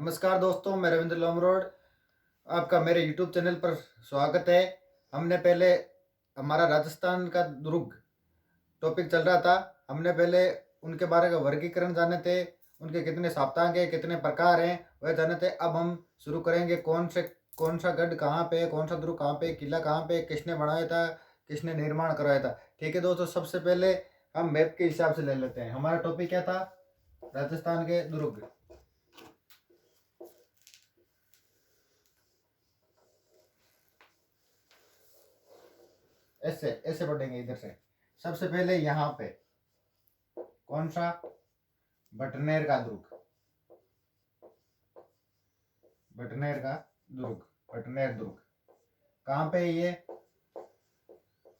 नमस्कार दोस्तों, मैं रविंद्र लोमरोड। आपका मेरे यूट्यूब चैनल पर स्वागत है। हमने पहले हमारा राजस्थान का दुर्ग टॉपिक चल रहा था। हमने पहले उनके बारे का वर्गीकरण जाने थे, उनके कितने सप्तांग हैं, कितने प्रकार हैं, वह जाने थे। अब हम शुरू करेंगे कौन सा गढ़ कहाँ पे है, कौन सा दुर्ग कहाँ पे है, किला कहाँ पे है, किसने बनाया था, किसने निर्माण करवाया था। ठीक है दोस्तों, सबसे पहले हम मैप के हिसाब से ले लेते हैं। हमारा टॉपिक क्या था? राजस्थान के दुर्ग। ऐसे ऐसे पढ़ेंगे इधर से। सबसे पहले यहाँ पे कौन सा? बटनेर का दुर्ग। बटनेर का दुर्ग, बटनेर दुर्ग कहाँ पे है ये?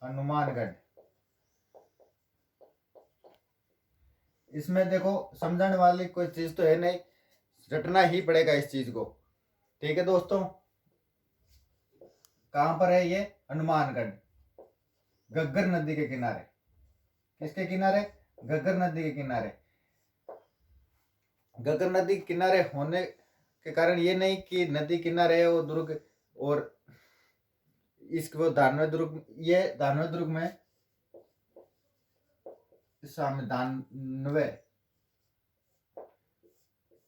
हनुमानगढ़। इसमें देखो, समझाने वाली कोई चीज तो है नहीं, रटना ही पड़ेगा इस चीज को। ठीक है दोस्तों, कहाँ पर है ये? हनुमानगढ़, घग्गर नदी के किनारे। किसके किनारे? घग्गर नदी के किनारे। घग्गर नदी के किनारे होने के कारण ये नहीं कि नदी किनारे है वो दुर्ग, और इसको वो दानवे दुर्ग, ये दानवे दुर्ग में सामने दानवे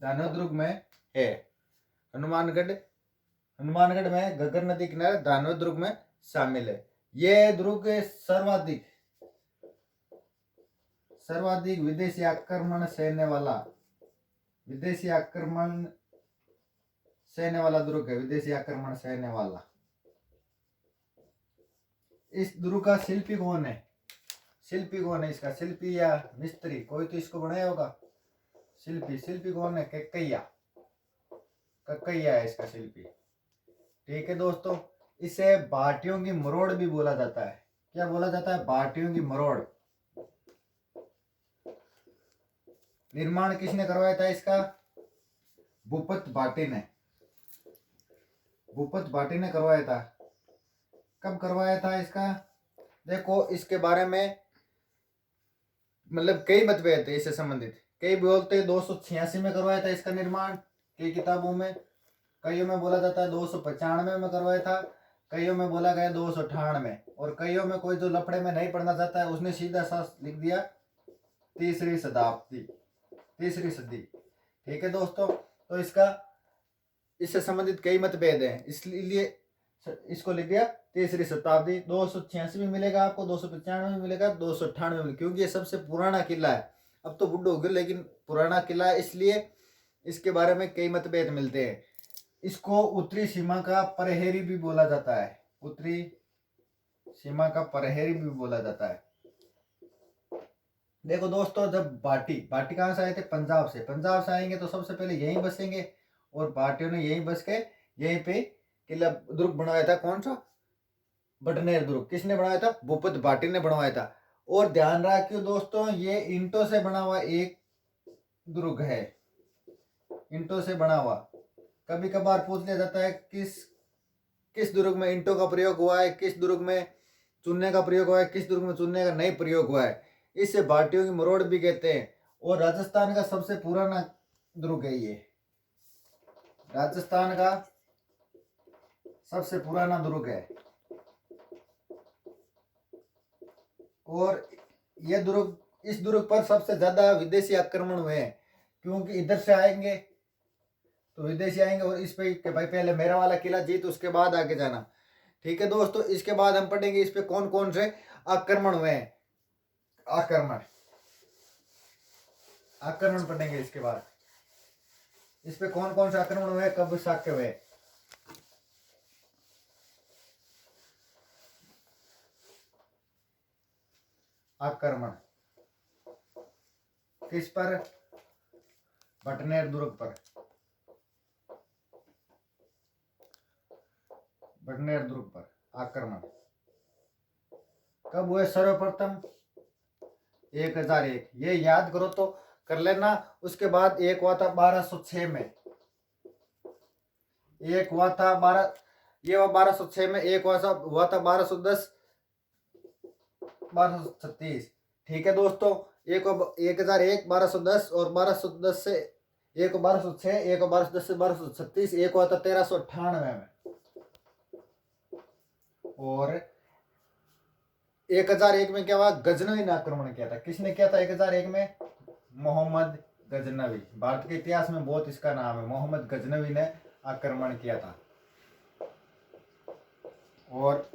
दानवे दुर्ग में है। हनुमानगढ़, हनुमानगढ़ में घग्गर नदी किनारे दानवे दुर्ग में शामिल है। ये दुर्ग सर्वाधिक सर्वाधिक विदेशी आक्रमण सहने वाला, विदेशी आक्रमण सहने वाला दुर्ग है। विदेशी आक्रमण सहने वाला। इस दुर्ग का शिल्पी कौन है? शिल्पी कौन है इसका? शिल्पी या मिस्त्री, कोई तो इसको बनाया होगा। शिल्पी, शिल्पी कौन है? कक्कैया, कक्कैया है इसका शिल्पी। ठीक है दोस्तों, इसे भाटियों की मरोड़ भी बोला जाता है। क्या बोला जाता है? भाटियों की मरोड़। निर्माण किसने करवाया था इसका? भूपत भाटी ने। भूपत भाटी ने करवाया था। कब करवाया था इसका? देखो, इसके बारे में मतलब कई मतभेद थे इससे संबंधित। कई बोलते 286 में करवाया था इसका निर्माण, कई किताबों में। कईयों में बोला जाता है 295 में करवाया था, कईयों में बोला गया 298, और कईयों में कोई जो लफड़े में नहीं पढ़ना चाहता है उसने सीधा सा लिख दिया तीसरी शताब्दी, तीसरी सदी। ठीक है दोस्तों, तो इसका इससे संबंधित कई मतभेद हैं, इसलिए इसको लिख दिया तीसरी शताब्दी। 286 में मिलेगा आपको, 295 में मिलेगा, 298 में, क्योंकि ये सबसे पुराना किला है। अब तो बुड्ढो हो गया, लेकिन पुराना किला है, इसलिए इसके बारे में कई मतभेद मिलते हैं। इसको उत्तरी सीमा का प्रहरी भी बोला जाता है। उत्तरी सीमा का प्रहरी भी बोला जाता है। देखो दोस्तों, जब भाटी भाटी कहाँ से आए थे? पंजाब से। पंजाब से आएंगे तो सबसे पहले यहीं बसेंगे, और भाटियों ने यहीं बस के यहीं पे किला दुर्ग बनवाया था। कौन सा? बटनेर दुर्ग। किसने बनाया था? भूपत भाटी ने बनवाया था। और ध्यान रखियो दोस्तों, ये ईंटों से बना हुआ एक दुर्ग है, ईंटों से बना हुआ। कभी कभार पूछ लिया जाता है किस किस दुर्ग में ईंटों का प्रयोग हुआ है, किस दुर्ग में चूने का प्रयोग हुआ है, किस दुर्ग में चूने का नहीं प्रयोग हुआ है। इससे भाटियों की मरोड़ भी कहते हैं। और राजस्थान का सबसे पुराना दुर्ग है ये। राजस्थान का सबसे पुराना दुर्ग है। और यह दुर्ग, इस दुर्ग पर सबसे ज्यादा विदेशी आक्रमण हुए हैं, क्योंकि इधर से आएंगे तो विदेशी आएंगे, और इस पे कि भाई पहले मेरा वाला किला जीत, उसके बाद आगे जाना। ठीक है दोस्तों, इसके बाद हम पढ़ेंगे इस पे कौन कौन से आक्रमण हुए हैं। आक्रमण आक्रमण पढ़ेंगे इसके बाद। इस पे कौन कौन से आक्रमण हुए, कब शाक्य हुए। आक्रमण किस पर? बटनेर दुर्ग पर। बटनेर दुर्ग पर आक्रमण कब हुए सर्वप्रथम? 1001। ये याद करो तो कर लेना। उसके बाद एक हुआ था 1206 में, एक हुआ था 1206 में, एक हुआ था 1210, 1236। ठीक है दोस्तों, एक 1001, 1210 और 1210 से एक को 1206, एक को 1210 से 1236, एक हुआ था 1398 में। और 1001 में क्या हुआ, गजनवी ने आक्रमण किया था। किसने किया था 1001 में? मोहम्मद गजनवी। भारत के इतिहास में बहुत इसका नाम है, मोहम्मद गजनवी ने आक्रमण किया था। और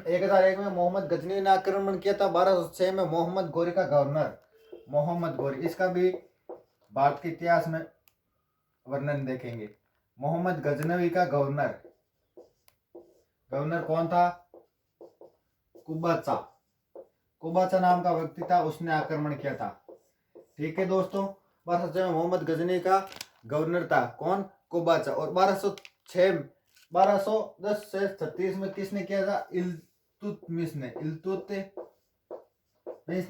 1001 में मोहम्मद गजनवी ने आक्रमण किया था। 1206 में मोहम्मद गोरी का गवर्नर, मोहम्मद गोरी, इसका भी भारत के इतिहास में वर्णन देखेंगे। मोहम्मद गजनवी का गवर्नर, गवर्नर कौन था? कुबाचा, कुबाचा नाम का व्यक्ति था, उसने आक्रमण किया था। ठीक है दोस्तों, 1206 में मोहम्मद गजनवी का गवर्नर था कौन? कुबाचा। और 1210 से 36 में किसने किया था? इल्तुतमिश ने, इल्तुतमिश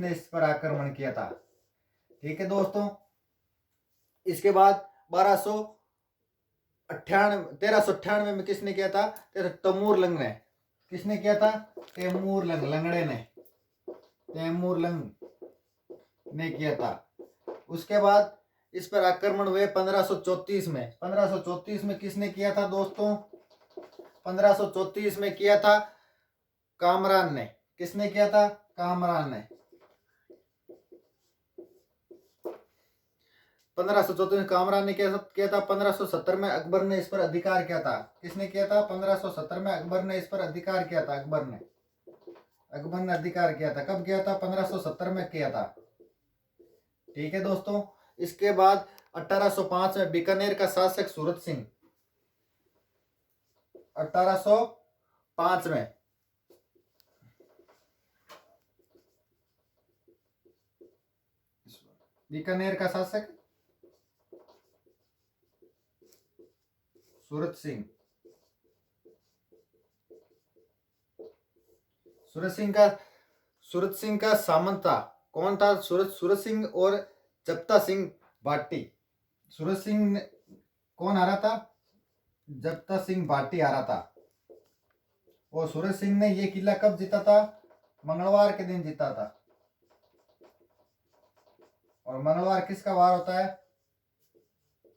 ने इस पर आक्रमण किया था। ठीक है दोस्तों, इसके बाद 1398 में किसने किया था? तैमूरलंग ने। किसने किया था? तैमूरलंग, लंगड़े ने, तैमूरलंग ने किया था। उसके बाद इस पर आक्रमण हुए 1534 में। 1534 में किसने किया था दोस्तों? 1534 में किया था कामरान ने। किसने किया था? कामरान ने। 1534 में कामरान ने किया था। 1570 में अकबर ने इस पर अधिकार किया था। किसने किया था? 1570 में अकबर ने इस पर अधिकार किया था। अकबर ने अधिकार किया था। कब किया था? 1570 में किया था। ठीक है दोस्तों, इसके बाद 1805 में बीकानेर का शासक सूरत सिंह, 1805 में बीकानेर का शासक सूरत सिंह, सूरत सिंह का सामंत था। कौन था? सूरत सिंह और जप्ता सिंह भाटी। सूरत सिंह ने कौन हारा था? जप्ता सिंह भाटी हारा था। और सूरत सिंह ने ये किला कब जीता था? मंगलवार के दिन जीता था। और मंगलवार किसका वार होता है?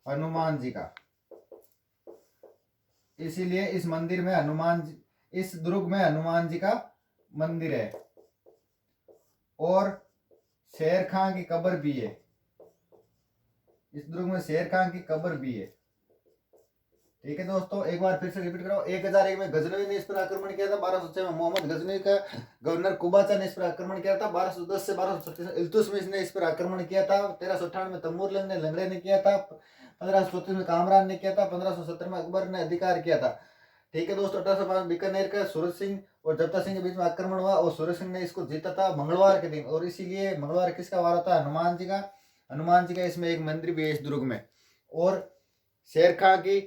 हनुमान जी का। इसीलिए इस मंदिर में हनुमान जी, इस दुर्ग में हनुमान जी का मंदिर है। और शेर खां की कब्र भी है। इस दुर्ग में शेर खां की कब्र भी है। ठीक है दोस्तों, एक बार फिर से रिपीट करो। 1001 में गजनवी ने इस पर आक्रमण किया था। 1206 में मोहम्मद गजनवी का गवर्नर कुबाचा ने इस पर आक्रमण किया था। 1210 से 1236 इल्तुतमिश ने इस पर आक्रमण किया था। 1398 में तैमूरलंग ने, लंगड़े ने किया था। 1534 में कामरान ने किया था। 1570 में अकबर ने अधिकार किया था। ठीक है दोस्तों, 1805 बीकानेर का सूरत सिंह और जप्ता सिंह के बीच में आक्रमण हुआ और सूरत सिंह ने इसको जीता था मंगलवार के दिन। और इसीलिए मंगलवार किसका वार होता है? हनुमान जी का। हनुमान जी का इसमें एक मंदिर भी है इस दुर्ग में। और शेर खां की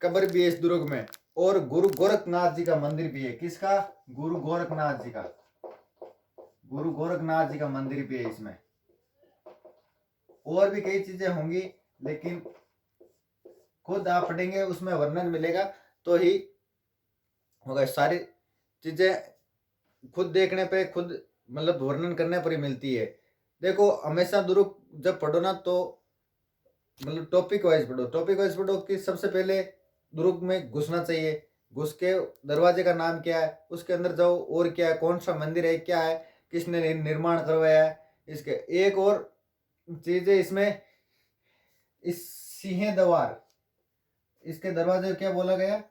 कब्र भी है इस दुर्ग में। और गुरु गोरखनाथ जी का मंदिर भी है। किसका? गुरु गोरखनाथ जी का। गुरु गोरखनाथ जी का मंदिर भी है इसमें। और भी कई चीजें होंगी, लेकिन खुद आप पढ़ेंगे, उसमें वर्णन मिलेगा तो ही होगा। सारी चीजें खुद देखने पे, खुद मतलब वर्णन करने पर ही मिलती है। देखो, हमेशा दुर्ग जब पढ़ो ना तो मतलब टॉपिक वाइज पढ़ो। टॉपिक वाइज पढ़ो कि सबसे पहले दुर्ग में घुसना चाहिए, घुस के दरवाजे का नाम क्या है, उसके अंदर जाओ, और क्या है, कौन सा मंदिर है, क्या है, किसने निर्माण करवाया है। इसके एक और चीज है इसमें, इस सिंह दरबार, इसके दरवाजे क्या बोला गया?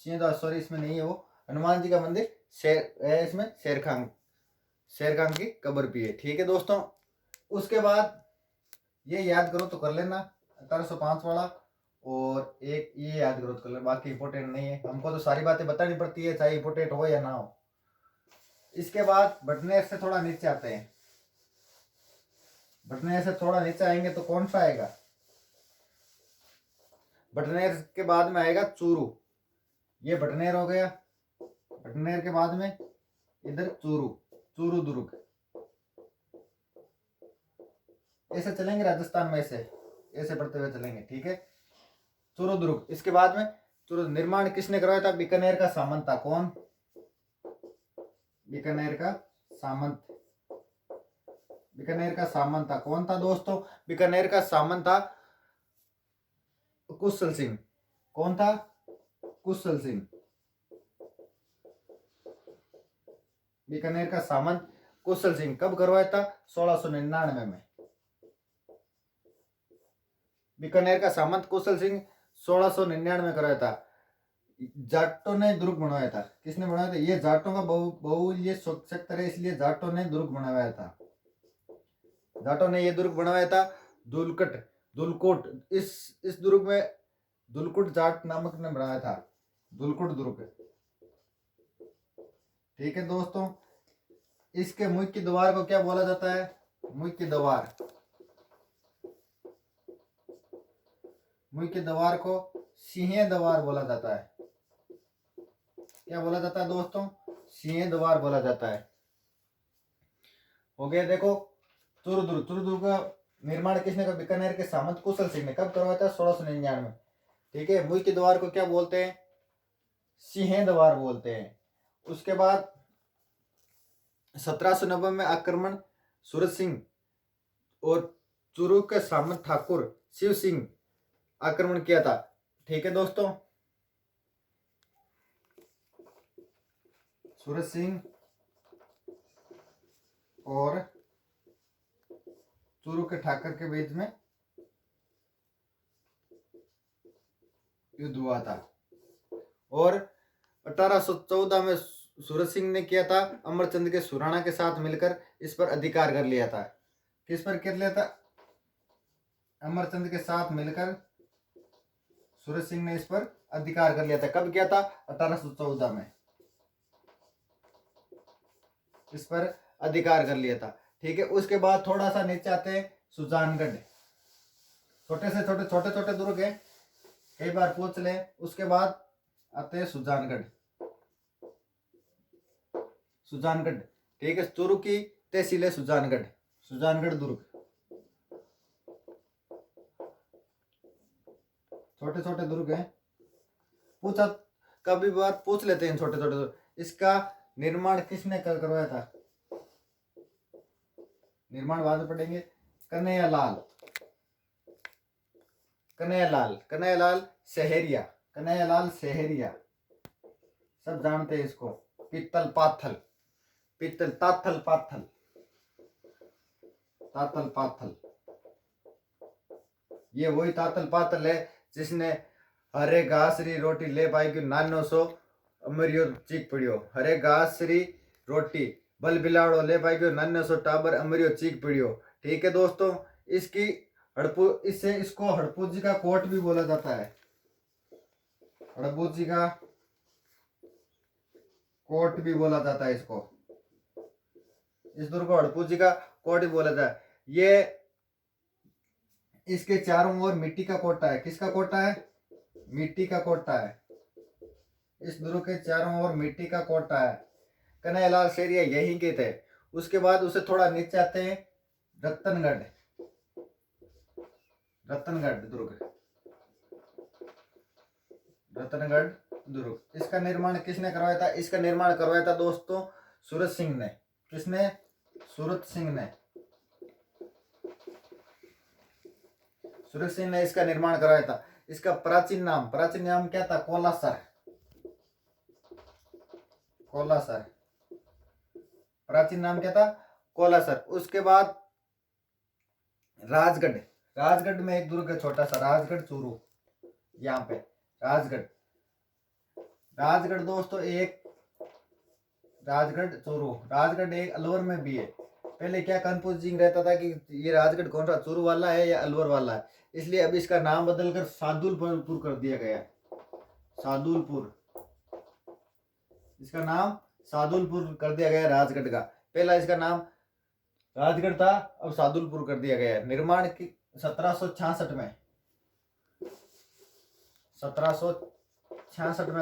सिंह दरबार, सॉरी इसमें नहीं है वो, हनुमान जी का मंदिर शेर है इसमें। शेर खान की कब्र भी है। ठीक है दोस्तों, उसके बाद ये याद करो तो कर लेना 1805 वाला, और एक ये याद करो तो कर लेना, बाकी इंपॉर्टेंट नहीं है। हमको तो सारी बातें बतानी पड़ती है, चाहे इंपॉर्टेंट हो या ना हो। इसके बाद भटनेर से थोड़ा नीचे आते हैं। भटनेर से थोड़ा नीचे आएंगे तो कौन सा आएगा? भटनेर के बाद में आएगा चूरू। ये भटनेर हो गया। भटनेर के बाद में इधर चूरू दुर्ग। ऐसे चलेंगे राजस्थान में, ऐसे पढ़ते हुए चलेंगे। ठीक है, चूरू दुर्ग। इसके बाद में चूरू निर्माण किसने करवाया था? बीकानेर का सामंत था। कौन? बीकानेर का सामंत। बीकानेर का सामंत था। कौन था दोस्तों? बीकानेर का सामंत था कुशल सिंह। कौन था? कुशल सिंह। बीकानेर का सामंत कुशल सिंह कब करवाया था? 1699 में। बीकानेर का सामंत कुशल सिंह 1699 में करवाया था। जाटों ने दुर्ग बनवाया था। किसने बनवाया था? ये जाटों का बहुल्य क्षेत्र है, इसलिए जाटों ने दुर्ग बनवाया था। जाटों ने ये दुर्ग बनवाया था। दुलकोट इस दुर्ग में दुलकुट जाट नामक ने बनाया था। दुलकुट दुर्ग। ठीक है दोस्तों, इसके मुख्य द्वार को क्या बोला जाता है? मुख्य द्वार को सिंह द्वार बोला जाता है। क्या बोला जाता है दोस्तों? सिंह द्वार बोला जाता है। हो गया। देखो, तुरदुर्ग का निर्माण किसने का? बीकानेर के सामंत कुशल सिंह ने कब करवाया था? 1699 में। ठीक है। मुख्य द्वार को क्या बोलते हैं? सिंह द्वार बोलते हैं। उसके बाद 1790 में आक्रमण सूरत सिंह और चूरू के सामंत ठाकुर शिव सिंह आक्रमण किया था। ठीक है दोस्तों, सूरत सिंह और चूरू के ठाकर के बीच में युद्ध हुआ था। और 1814 में सूरत सिंह ने किया था, अमरचंद के सुराणा के साथ मिलकर इस पर अधिकार कर लिया था। किस पर कर लिया था? अमरचंद के साथ मिलकर सूरत सिंह ने इस पर अधिकार कर लिया था। कब किया था? 1814 में इस पर अधिकार कर लिया था। ठीक है। उसके बाद थोड़ा सा नीचे आते हैं सुजानगढ़। छोटे दुर्ग है, कई बार पूछ ले। उसके बाद आते हैं सुजानगढ़। ठीक है। चूरू की तहसील है सुजानगढ़ दुर्ग। छोटे दुर्ग हैं। पूछा, कभी बार पूछ लेते हैं छोटे दुर्ग। इसका निर्माण किसने करवाया था? निर्माण बाद में पढ़ेंगे। कन्हैयालाल सहरिया। सब जानते हैं इसको। पित्तल पाथल। ये वही तातल पातल है जिसने हरे घास री रोटी ले पाएगी 900 अमरियो चीक पड़ियो। हरे घास री रोटी बल बिलाड़ो ले पाएगी 900 टाबर अमरियो चीक पड़ियो। ठीक है दोस्तों, इसको हड़पूजी का कोट भी बोला जाता है। हड़पूजी का कोट भी बोला जाता है इसको। इस दुर्ग को हड़पूजी का कोट भी बोला जाता है। ये इसके चारों ओर मिट्टी का कोटा है। किसका कोटा है? मिट्टी का कोटा है। इस दुर्ग के चारों ओर मिट्टी का कोटा है। कन्हैयालाल शेरिया यहीं के थे। उसके बाद उसे थोड़ा नीचे आते हैं रतनगढ़ दुर्ग। इसका निर्माण किसने करवाया था? इसका निर्माण करवाया था दोस्तों सूरत सिंह ने। किसने? सूरत सिंह ने इसका निर्माण कराया था। इसका प्राचीन नाम क्या था? कोलासर। प्राचीन नाम क्या था? कोलासर। उसके बाद राजगढ़ में एक दुर्ग है छोटा सा, राजगढ़ चूरू। यहाँ पे राजगढ़ दोस्तों राजगढ़ एक अलवर में भी है। पहले क्या कंफ्यूजिंग रहता था कि ये राजगढ़ कौन सा, चूरू वाला है या अलवर वाला है, इसलिए अब इसका नाम बदलकर सादुलपुर कर दिया गया है। इसका नाम सादुलपुर कर दिया गया राजगढ़ का। पहला इसका नाम राजगढ़ था, अब सादुलपुर कर दिया गया है। निर्माण की 1766 में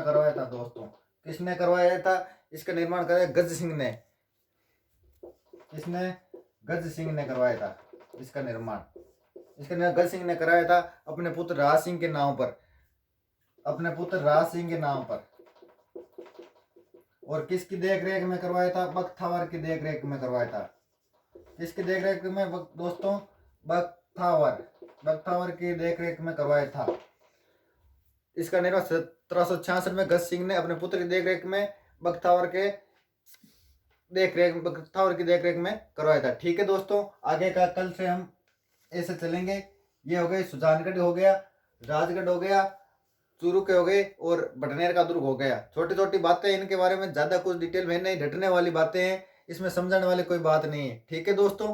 करवाया था दोस्तों। किसने करवाया था? इसका निर्माण कराया गज सिंह ने। किसने? गज सिंह ने करवाया था इसका निर्माण। गज सिंह ने कराया था अपने पुत्र राज सिंह के नाम पर। और किसकी देख रेख में करवाया था? बख्तावर की देख रेख में करवाया था। इसकी देख रेख में दोस्तों बख्तावर की देख रेख में करवाया था। इसका निर्माण 1766 में गज सिंह ने अपने पुत्र की देख रेख में बख्तावर की देख रेख में करवाया था। ठीक है दोस्तों, आगे का कल से हम ऐसे चलेंगे। ये हो गए सुजानगढ़ हो गया, राजगढ़ हो गया, चूरू के हो गए और बटनेर का दुर्ग हो गया। छोटी छोटी बातें, इनके बारे में ज्यादा कुछ डिटेल में नहीं, रटने वाली बातें हैं, इसमें समझाने वाली कोई बात नहीं है। ठीक है दोस्तों।